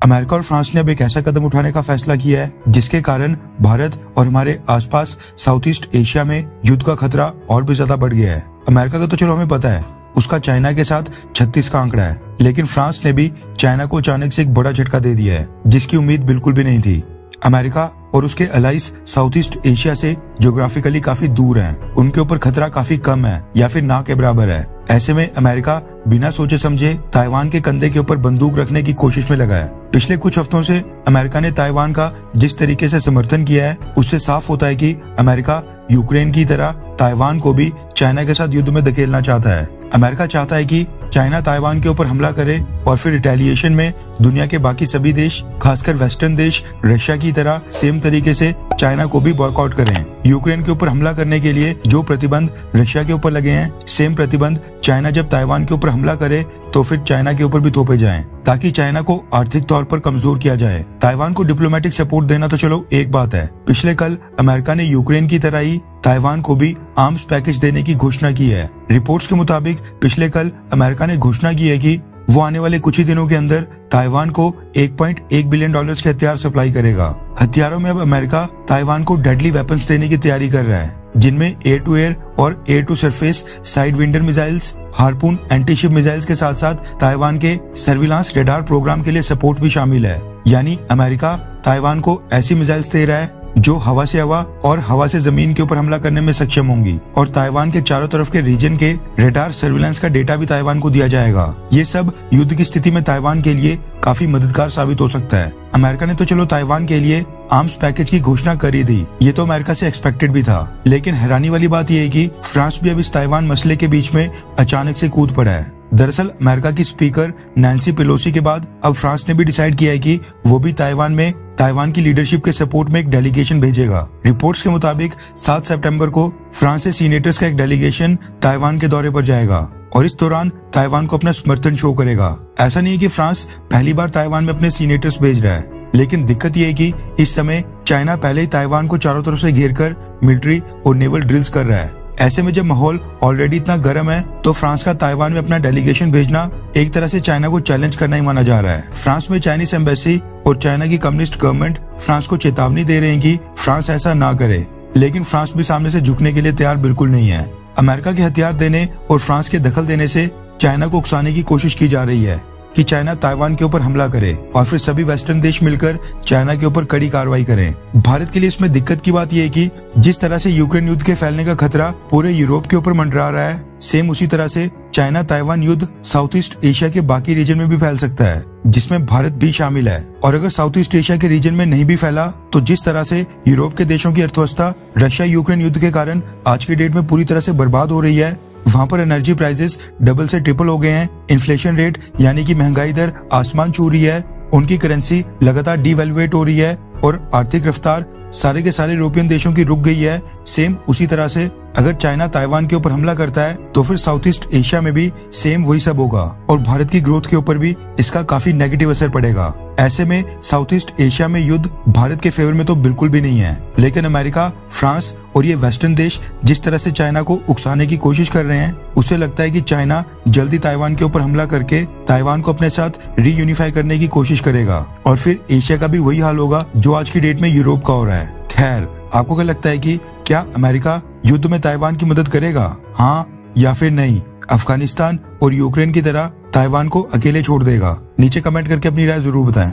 America और France ने अब एक ऐसा कदम उठाने का फैसला किया है जिसके कारण भारत और हमारे आसपास साउथ ईस्ट एशिया में युद्ध का खतरा और भी ज्यादा बढ़ गया है। अमेरिका का तो चलो हमें पता है, उसका चाइना के साथ 36 का आंकड़ा है, लेकिन फ्रांस ने भी चाइना को अचानक से एक बड़ा झटका दे दिया है जिसकी उम्मीद बिल्कुल भी नहीं थी। अमेरिका और उसके अलाइज साउथ ईस्ट एशिया से ज्योग्राफिकली काफी दूर हैं, उनके ऊपर खतरा काफी कम है या फिर ना के बराबर है। ऐसे में अमेरिका बिना सोचे समझे ताइवान के कंधे के ऊपर बंदूक रखने की कोशिश में लगा है। पिछले कुछ हफ्तों से अमेरिका ने ताइवान का जिस तरीके से समर्थन किया है उससे साफ होता है कि अमेरिका यूक्रेन की तरह ताइवान को भी चाइना के साथ युद्ध में धकेलना चाहता है। अमेरिका चाहता है कि चाइना ताइवान के ऊपर हमला करे और फिर रिटेलिएशन में दुनिया के बाकी सभी देश, खासकर वेस्टर्न देश रशिया की तरह सेम तरीके से चाइना को भी बॉयकॉट करें। यूक्रेन के ऊपर हमला करने के लिए जो प्रतिबंध रशिया के ऊपर लगे हैं, सेम प्रतिबंध चाइना जब ताइवान के ऊपर हमला करे तो फिर चाइना के ऊपर भी थोपे जाएं, ताकि चाइना को आर्थिक तौर पर कमजोर किया जाए। ताइवान को डिप्लोमेटिक सपोर्ट देना तो चलो एक बात है, पिछले कल अमेरिका ने यूक्रेन की तरह ही ताइवान को भी आर्म्स पैकेज देने की घोषणा की है। रिपोर्ट्स के मुताबिक पिछले कल अमेरिका ने घोषणा की है कि वो आने वाले कुछ ही दिनों के अंदर ताइवान को 1.1 बिलियन डॉलर्स के हथियार सप्लाई करेगा। हथियारों में अब अमेरिका ताइवान को डेडली वेपन्स देने की तैयारी कर रहा है, जिनमें एयर टू एयर और air to surface sidewinder missiles, harpoon anti ship missiles के साथ साथ ताइवान के सर्विलांस रेडार प्रोग्राम के लिए सपोर्ट भी शामिल है। यानी अमेरिका ताइवान को ऐसी मिसाइल्स दे रहा है जो हवा से हवा और हवा से जमीन के ऊपर हमला करने में सक्षम होंगी, और ताइवान के चारों तरफ के रीजन के रेडार सर्विलांस का डेटा भी ताइवान को दिया जाएगा। ये सब युद्ध की स्थिति में ताइवान के लिए काफी मददगार साबित हो सकता है। अमेरिका ने तो चलो ताइवान के लिए आर्म्स पैकेज की घोषणा कर ही दी, ये तो अमेरिका से एक्सपेक्टेड भी था, लेकिन हैरानी वाली बात यह है कि फ्रांस भी अब इस ताइवान मसले के बीच में अचानक से कूद पड़ा है। दरअसल अमेरिका की स्पीकर नैन्सी पेलोसी के बाद अब फ्रांस ने भी डिसाइड किया है कि वो भी ताइवान में ताइवान की लीडरशिप के सपोर्ट में एक डेलीगेशन भेजेगा। रिपोर्ट्स के मुताबिक 7 सितंबर को फ्रांस से सीनेटर्स का एक डेलीगेशन ताइवान के दौरे पर जाएगा और इस दौरान ताइवान को अपना समर्थन शो करेगा। ऐसा नहीं है कि फ्रांस पहली बार ताइवान में अपने सीनेटर्स भेज रहा है, लेकिन दिक्कत यह है कि इस समय चाइना पहले ही ताइवान को चारों तरफ से घेरकर मिलिट्री और नेवल ड्रिल्स कर रहा है। ऐसे में जब माहौल ऑलरेडी इतना गर्म है तो फ्रांस का ताइवान में अपना डेलीगेशन भेजना एक तरह से चाइना को चैलेंज करना ही माना जा रहा है। फ्रांस में चाइनीज एम्बेसी और चाइना की कम्युनिस्ट गवर्नमेंट फ्रांस को चेतावनी दे रहे हैं कि फ्रांस ऐसा ना करे, लेकिन फ्रांस भी सामने से झुकने के लिए तैयार बिल्कुल नहीं है। अमेरिका के हथियार देने और फ्रांस के दखल देने से चाइना को उकसाने की कोशिश की जा रही है कि चाइना ताइवान के ऊपर हमला करे और फिर सभी वेस्टर्न देश मिलकर चाइना के ऊपर कड़ी कार्रवाई करें। भारत के लिए इसमें दिक्कत की बात यह है कि जिस तरह से यूक्रेन युद्ध के फैलने का खतरा पूरे यूरोप के ऊपर मंडरा रहा है, सेम उसी तरह से चाइना ताइवान युद्ध साउथ ईस्ट एशिया के बाकी रीजन में भी फैल सकता है, जिसमें भारत भी शामिल है। और अगर साउथ ईस्ट एशिया के रीजन में नहीं भी फैला तो जिस तरह से यूरोप के देशों की अर्थव्यवस्था रशिया यूक्रेन युद्ध के कारण आज की डेट में पूरी तरह से बर्बाद हो रही है, वहाँ पर एनर्जी प्राइसेस डबल से ट्रिपल हो गए हैं, इन्फ्लेशन रेट यानी कि महंगाई दर आसमान छू रही है, उनकी करेंसी लगातार डिवैल्यूएट हो रही है और आर्थिक रफ्तार सारे के सारे यूरोपियन देशों की रुक गई है। सेम उसी तरह से अगर चाइना ताइवान के ऊपर हमला करता है तो फिर साउथ ईस्ट एशिया में भी सेम वही सब होगा और भारत की ग्रोथ के ऊपर भी इसका काफी नेगेटिव असर पड़ेगा। ऐसे में साउथ ईस्ट एशिया में युद्ध भारत के फेवर में तो बिल्कुल भी नहीं है, लेकिन अमेरिका, फ्रांस और ये वेस्टर्न देश जिस तरह से चाइना को उकसाने की कोशिश कर रहे हैं, उससे लगता है कि चाइना जल्दी ताइवान के ऊपर हमला करके ताइवान को अपने साथ रीयूनिफाई करने की कोशिश करेगा और फिर एशिया का भी वही हाल होगा जो आज की डेट में यूरोप का हो रहा है। खैर, आपको क्या लगता है कि क्या अमेरिका युद्ध में ताइवान की मदद करेगा, हाँ या फिर नहीं? अफगानिस्तान और यूक्रेन की तरह ताइवान को अकेले छोड़ देगा? नीचे कमेंट करके अपनी राय जरूर बताएं।